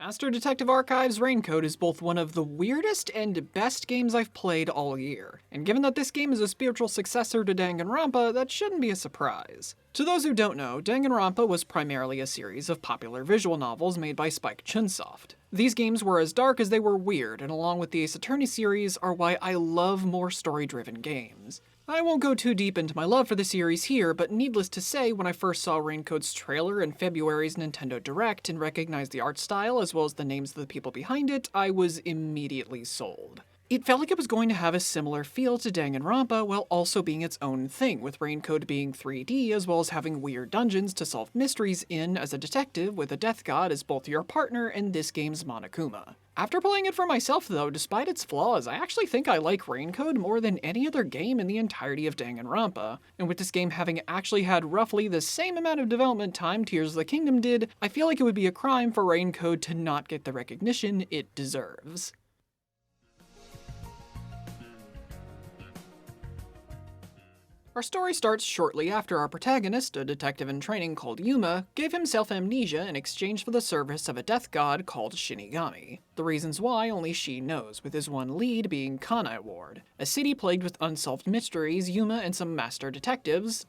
Master Detective Archive's Raincode is both one of the weirdest and best games I've played all year, and given that this game is a spiritual successor to Danganronpa, that shouldn't be a surprise. To those who don't know, Danganronpa was primarily a series of popular visual novels made by spikechunsoft. These games were as dark as they were weird, and along with the Ace Attorney series are why I love more story-driven games. I won't go too deep into my love for the series here, but needless to say, when I first saw Raincode's trailer in February's Nintendo Direct and recognized the art style as well as the names of the people behind it, I was immediately sold. It felt like it was going to have a similar feel to Danganronpa while also being its own thing, with Raincode being 3D as well as having weird dungeons to solve mysteries in as a detective with a death god as both your partner and this game's Monokuma. After playing it for myself though, despite its flaws, I actually think I like Raincode more than any other game in the entirety of Danganronpa, and with this game having actually had roughly the same amount of development time Tears of the Kingdom did, I feel like it would be a crime for Raincode to not get the recognition it deserves. Our story starts shortly after our protagonist, a detective in training called Yuma, gave himself amnesia in exchange for the service of a death god called Shinigami. The reasons why only she knows, with his one lead being Kanai Ward, a city plagued with unsolved mysteries. Yuma and some master detectives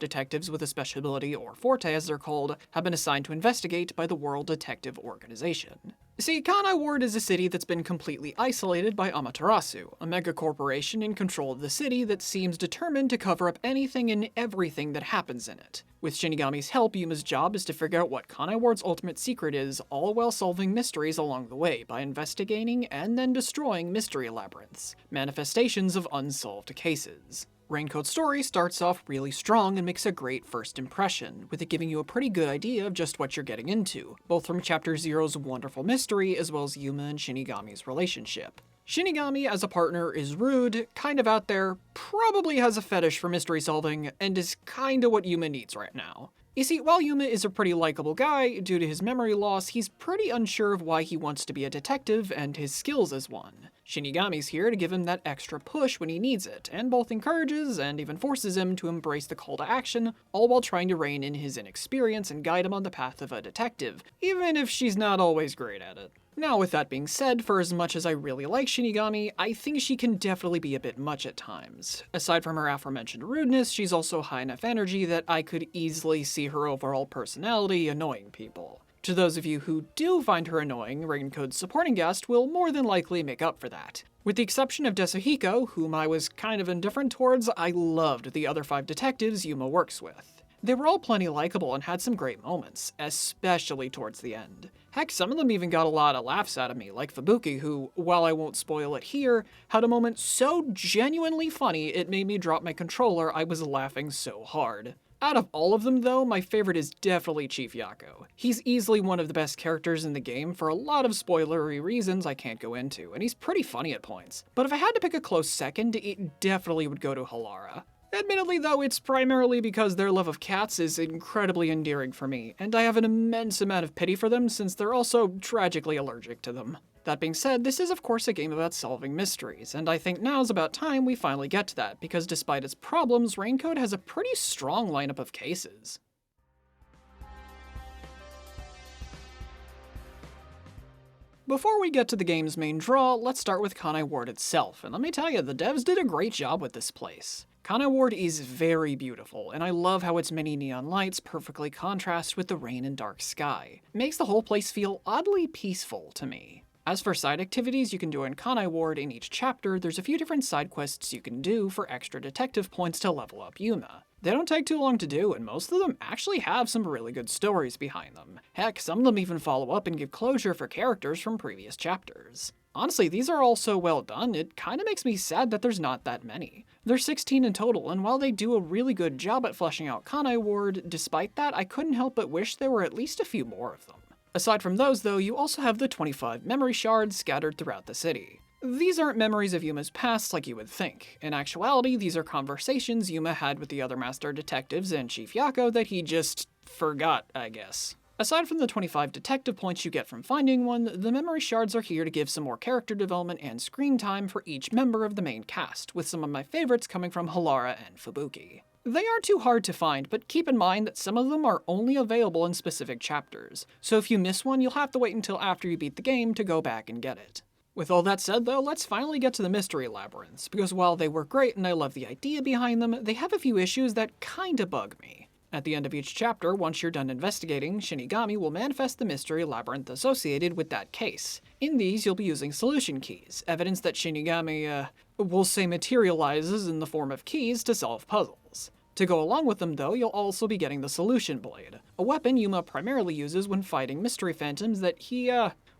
with a special ability, or forte as they're called, have been assigned to investigate by the World Detective Organization. See, Kanai Ward is a city that's been completely isolated by Amaterasu, a megacorporation in control of the city that seems determined to cover up anything and everything that happens in it. With Shinigami's help, Yuma's job is to figure out what Kanai Ward's ultimate secret is, all while solving mysteries along the way by investigating and then destroying mystery labyrinths, manifestations of unsolved cases. Raincode's story starts off really strong and makes a great first impression, with it giving you a pretty good idea of just what you're getting into, both from Chapter 0's wonderful mystery as well as Yuma and Shinigami's relationship. Shinigami as a partner is rude, kind of out there, probably has a fetish for mystery solving, and is kinda what Yuma needs right now. You see, while Yuma is a pretty likable guy, due to his memory loss, he's pretty unsure of why he wants to be a detective and his skills as one. Shinigami's here to give him that extra push when he needs it, and both encourages and even forces him to embrace the call to action, all while trying to rein in his inexperience and guide him on the path of a detective, even if she's not always great at it. Now, with that being said, for as much as I really like Shinigami, I think she can definitely be a bit much at times. Aside from her aforementioned rudeness, she's also high enough energy that I could easily see her overall personality annoying people. To those of you who do find her annoying, Raincode's supporting guest will more than likely make up for that. With the exception of Desuhiko, whom I was kind of indifferent towards, I loved the other 5 detectives Yuma works with. They were all plenty likable and had some great moments, especially towards the end. Heck, some of them even got a lot of laughs out of me, like Fubuki, who, while I won't spoil it here, had a moment so genuinely funny it made me drop my controller. I was laughing so hard. Out of all of them though, my favorite is definitely Chief Yako. He's easily one of the best characters in the game for a lot of spoilery reasons I can't go into, and he's pretty funny at points. But if I had to pick a close second, it definitely would go to Halara. Admittedly though, it's primarily because their love of cats is incredibly endearing for me, and I have an immense amount of pity for them since they're also tragically allergic to them. That being said, this is of course a game about solving mysteries, and I think now's about time we finally get to that, because despite its problems, Raincode has a pretty strong lineup of cases. Before we get to the game's main draw, let's start with Kanai Ward itself, and let me tell you, the devs did a great job with this place. Kanai Ward is very beautiful, and I love how its many neon lights perfectly contrast with the rain and dark sky. It makes the whole place feel oddly peaceful to me. As for side activities you can do in Kanai Ward, in each chapter, there's a few different side quests you can do for extra detective points to level up Yuma. They don't take too long to do, and most of them actually have some really good stories behind them. Heck, some of them even follow up and give closure for characters from previous chapters. Honestly, these are all so well done, it kinda makes me sad that there's not that many. There's 16 in total, and while they do a really good job at fleshing out Kanai Ward, despite that, I couldn't help but wish there were at least a few more of them. Aside from those though, you also have the 25 memory shards scattered throughout the city. These aren't memories of Yuma's past like you would think. In actuality, these are conversations Yuma had with the other master detectives and Chief Yako that he just forgot, I guess. Aside from the 25 detective points you get from finding one, the memory shards are here to give some more character development and screen time for each member of the main cast, with some of my favorites coming from Halara and Fubuki. They aren't too hard to find, but keep in mind that some of them are only available in specific chapters, so if you miss one, you'll have to wait until after you beat the game to go back and get it. With all that said though, let's finally get to the mystery labyrinths, because while they were great and I love the idea behind them, they have a few issues that kinda bug me. At the end of each chapter, once you're done investigating, Shinigami will manifest the mystery labyrinth associated with that case. In these, you'll be using solution keys, evidence that Shinigami, we'll say materializes in the form of keys to solve puzzles. To go along with them though, you'll also be getting the Solution Blade, a weapon Yuma primarily uses when fighting mystery phantoms that he,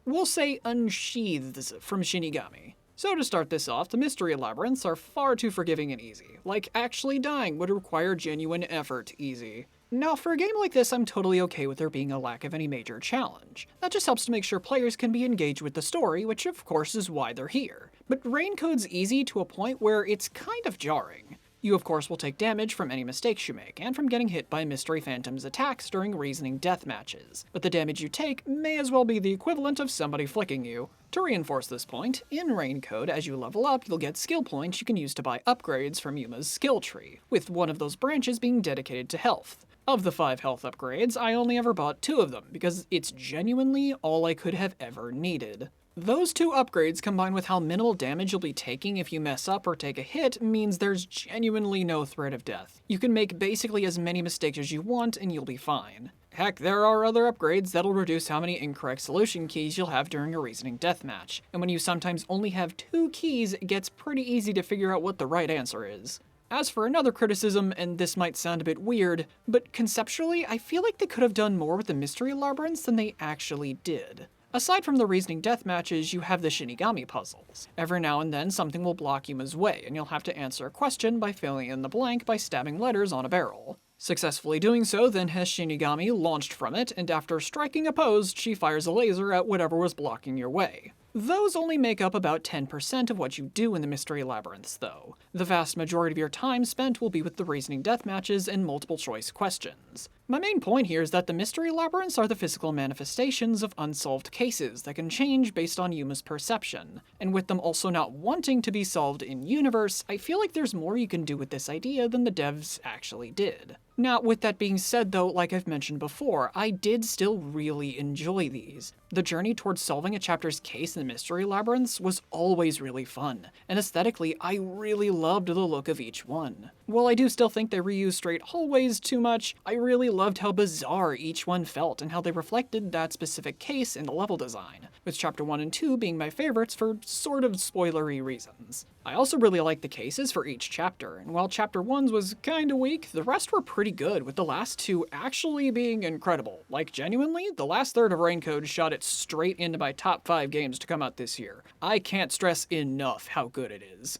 we'll say unsheathes from Shinigami. So to start this off, the mystery labyrinths are far too forgiving and easy. Like, actually dying would require genuine effort easy. Now, for a game like this, I'm totally okay with there being a lack of any major challenge. That just helps to make sure players can be engaged with the story, which of course is why they're here. But Raincode's easy to a point where it's kind of jarring. You of course will take damage from any mistakes you make, and from getting hit by Mystery Phantom's attacks during reasoning death matches, but the damage you take may as well be the equivalent of somebody flicking you. To reinforce this point, in Raincode, as you level up, you'll get skill points you can use to buy upgrades from Yuma's skill tree, with one of those branches being dedicated to health. Of the 5 health upgrades, I only ever bought 2 of them, because it's genuinely all I could have ever needed. Those 2 upgrades combined with how minimal damage you'll be taking if you mess up or take a hit means there's genuinely no threat of death. You can make basically as many mistakes as you want and you'll be fine. Heck, there are other upgrades that'll reduce how many incorrect solution keys you'll have during a reasoning deathmatch, and when you sometimes only have 2 keys, it gets pretty easy to figure out what the right answer is. As for another criticism, and this might sound a bit weird, but conceptually, I feel like they could have done more with the mystery labyrinths than they actually did. Aside from the reasoning death matches, you have the Shinigami puzzles. Every now and then something will block Yuma's way, and you'll have to answer a question by filling in the blank by stabbing letters on a barrel. Successfully doing so then has Shinigami launched from it, and after striking a pose, she fires a laser at whatever was blocking your way. Those only make up about 10% of what you do in the mystery labyrinths, though. The vast majority of your time spent will be with the reasoning death matches and multiple choice questions. My main point here is that the mystery labyrinths are the physical manifestations of unsolved cases that can change based on Yuma's perception, and with them also not wanting to be solved in-universe, I feel like there's more you can do with this idea than the devs actually did. Now, with that being said though, like I've mentioned before, I did still really enjoy these. The journey towards solving a chapter's case in the mystery labyrinths was always really fun, and aesthetically, I really loved the look of each one. While I do still think they reused straight hallways too much, I really loved how bizarre each one felt and how they reflected that specific case in the level design, with Chapter 1 and 2 being my favorites for sort of spoilery reasons. I also really liked the cases for each chapter, and while Chapter 1's was kinda weak, the rest were pretty good, with the last 2 actually being incredible. Like, genuinely, the last third of Raincode shot it straight into my top 5 games to come out this year. I can't stress enough how good it is.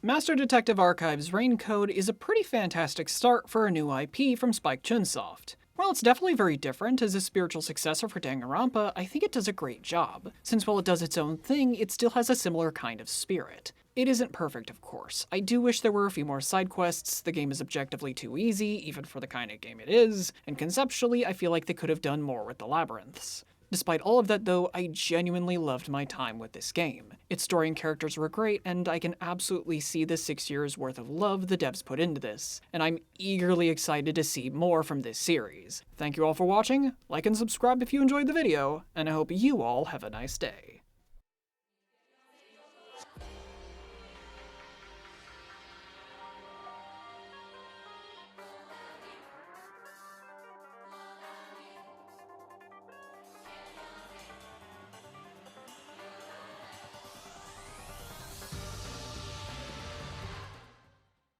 Master Detective Archive's Raincode is a pretty fantastic start for a new IP from spikechunsoft. While it's definitely very different as a spiritual successor for Danganronpa, I think it does a great job, since while it does its own thing, it still has a similar kind of spirit. It isn't perfect, of course. I do wish there were a few more side quests, the game is objectively too easy, even for the kind of game it is, and conceptually, I feel like they could have done more with the labyrinths. Despite all of that though, I genuinely loved my time with this game. Its story and characters were great, and I can absolutely see the 6 years worth of love the devs put into this, and I'm eagerly excited to see more from this series. Thank you all for watching, like and subscribe if you enjoyed the video, and I hope you all have a nice day.